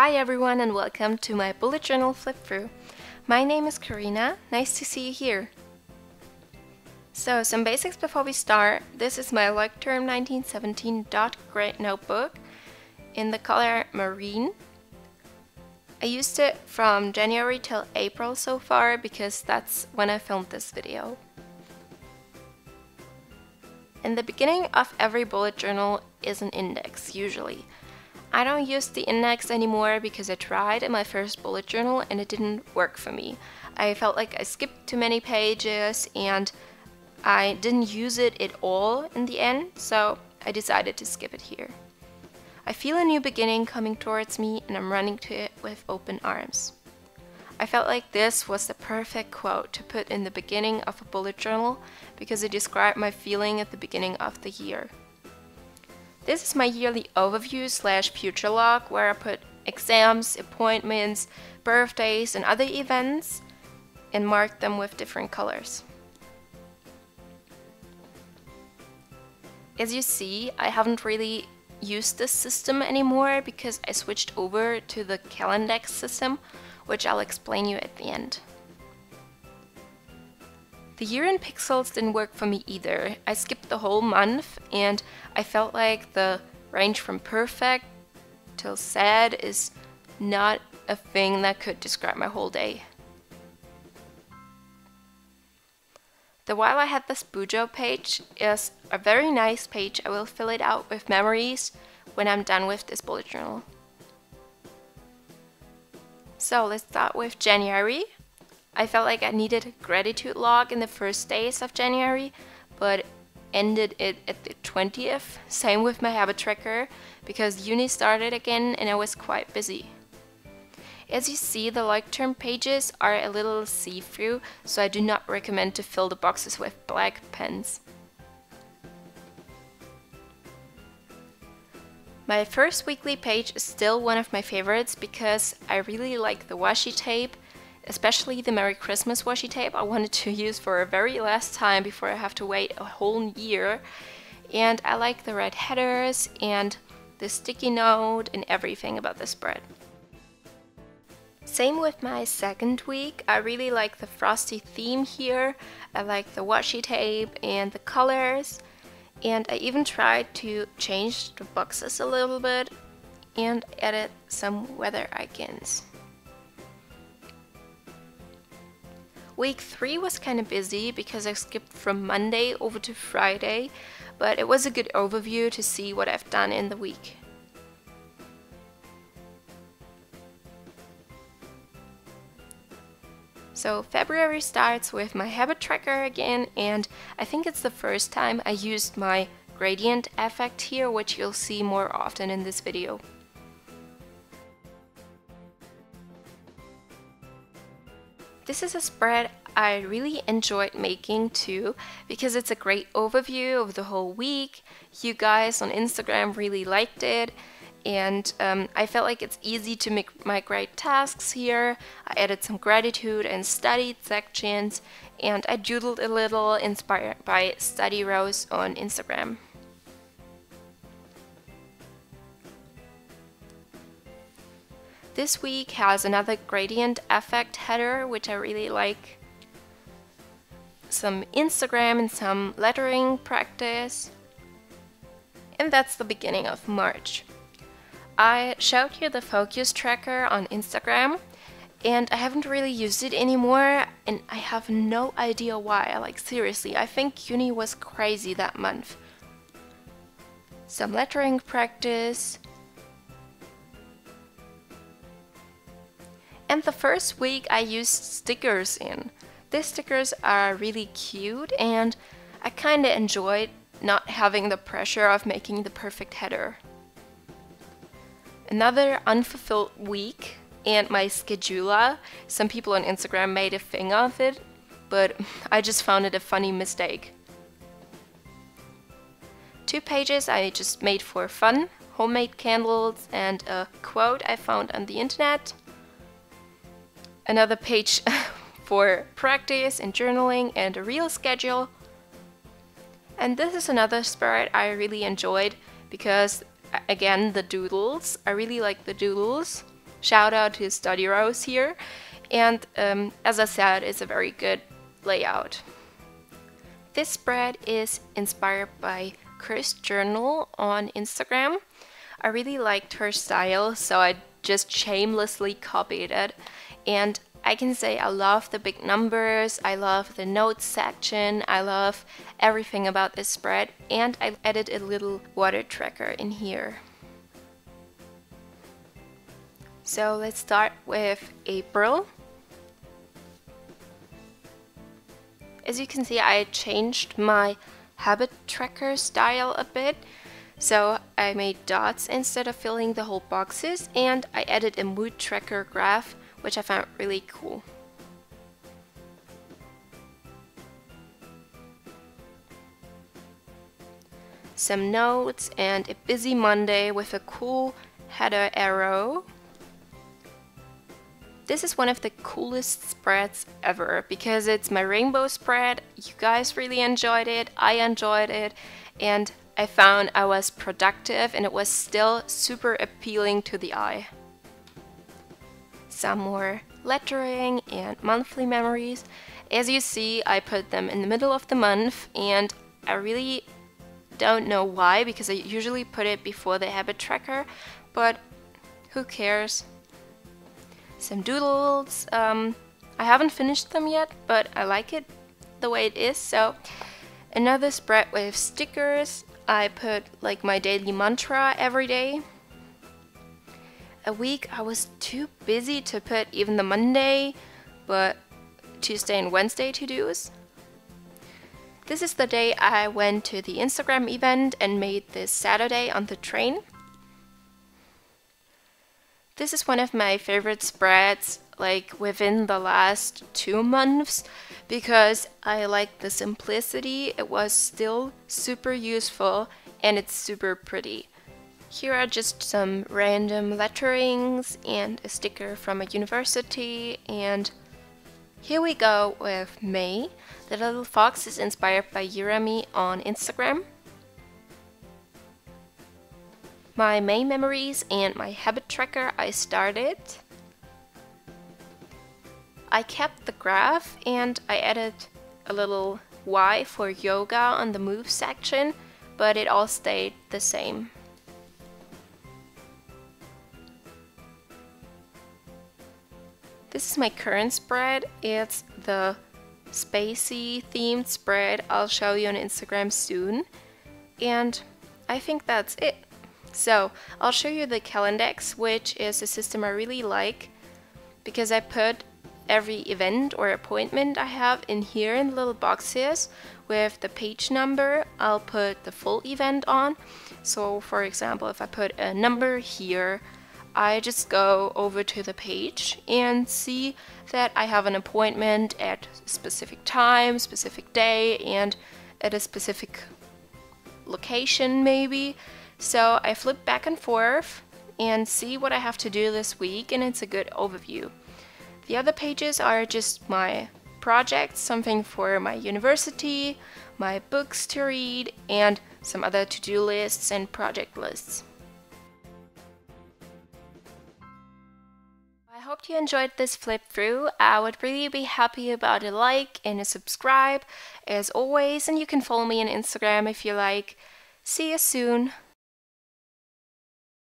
Hi everyone and welcome to my bullet journal flip through. My name is Karina, nice to see you here. So some basics before we start. This is my Leuchtturm 1917 dot gray notebook in the color marine. I used it from January till April so far because that's when I filmed this video. In the beginning of every bullet journal is an index, usually. I don't use the index anymore because I tried in my first bullet journal and it didn't work for me. I felt like I skipped too many pages and I didn't use it at all in the end, so I decided to skip it here. I feel a new beginning coming towards me and I'm running to it with open arms. I felt like this was the perfect quote to put in the beginning of a bullet journal because it described my feeling at the beginning of the year. This is my yearly overview / future log where I put exams, appointments, birthdays and other events and mark them with different colors. As you see, I haven't really used this system anymore because I switched over to the Calendex system, which I'll explain you at the end. The year in pixels didn't work for me either. I skipped the whole month and I felt like the range from perfect till sad is not a thing that could describe my whole day. The While I Had This Bujo page is a very nice page. I will fill it out with memories when I'm done with this bullet journal. So let's start with January. I felt like I needed a gratitude log in the first days of January, but ended it at the 20th. Same with my habit tracker, because uni started again and I was quite busy. As you see, the Leuchtturm pages are a little see-through, so I do not recommend to fill the boxes with black pens. My first weekly page is still one of my favorites because I really like the washi tape, especially the Merry Christmas washi tape I wanted to use for a very last time before I have to wait a whole year. And I like the red headers and the sticky note and everything about the spread. Same with my second week. I really like the frosty theme here. I like the washi tape and the colors. And I even tried to change the boxes a little bit and added some weather icons. Week 3 was kind of busy because I skipped from Monday over to Friday, but it was a good overview to see what I've done in the week. So February starts with my habit tracker again, and I think it's the first time I used my gradient effect here, which you'll see more often in this video. This is a spread I really enjoyed making too, because it's a great overview of the whole week. You guys on Instagram really liked it, and I felt like it's easy to make my great tasks here. I added some gratitude and studied sections, and I doodled a little, inspired by Study Rose on Instagram. This week has another gradient effect header, which I really like. Some Instagram and some lettering practice. And that's the beginning of March. I showed you the focus tracker on Instagram and I haven't really used it anymore and I have no idea why. Like seriously, I think uni was crazy that month. Some lettering practice. And the first week I used stickers in. These stickers are really cute and I kinda enjoyed not having the pressure of making the perfect header. Another unfulfilled week and my schedula. Some people on Instagram made a thing of it, but I just found it a funny mistake. 2 pages I just made for fun, homemade candles and a quote I found on the internet. Another page for practice and journaling and a real schedule. And this is another spread I really enjoyed because, again, the doodles. I really like the doodles. Shout out to Study Rose here. And as I said, it's a very good layout. This spread is inspired by BulletJournal on Instagram. I really liked her style, so I just shamelessly copied it. And I can say I love the big numbers, I love the notes section, I love everything about this spread, and I added a little water tracker in here. So let's start with April. As you can see, I changed my habit tracker style a bit. So I made dots instead of filling the whole boxes, and I added a mood tracker graph, which I found really cool. Some notes and a busy Monday with a cool header arrow. This is one of the coolest spreads ever because it's my rainbow spread. You guys really enjoyed it, I enjoyed it, and I found I was productive and it was still super appealing to the eye. Some more lettering and monthly memories. As you see, I put them in the middle of the month, and I really don't know why because I usually put it before the habit tracker, but who cares? Some doodles. I haven't finished them yet, but I like it the way it is. So another spread with stickers. I put like my daily mantra every day. A week I was too busy to put even the Monday, but Tuesday and Wednesday to-dos. This is the day I went to the Instagram event and made this Saturday on the train. This is one of my favorite spreads, like within the last 2 months, because I like the simplicity. It was still super useful and it's super pretty. Here are just some random letterings and a sticker from a university, and here we go with May. The little fox is inspired by Jeremy on Instagram. My May memories and my habit tracker I started. I kept the graph and I added a little Y for yoga on the move section, but it all stayed the same. This is my current spread. It's the spacey themed spread. I'll show you on Instagram soon. And I think that's it. So I'll show you the Calendex, which is a system I really like because I put every event or appointment I have in here in little boxes with the page number. I'll put the full event on. So for example, if I put a number here, I just go over to the page and see that I have an appointment at a specific time, specific day, and at a specific location maybe. So I flip back and forth and see what I have to do this week, and it's a good overview. The other pages are just my projects, something for my university, my books to read, and some other to-do lists and project lists. I hope you enjoyed this flip through. I would really be happy about a like and a subscribe as always, and you can follow me on Instagram if you like. See you soon!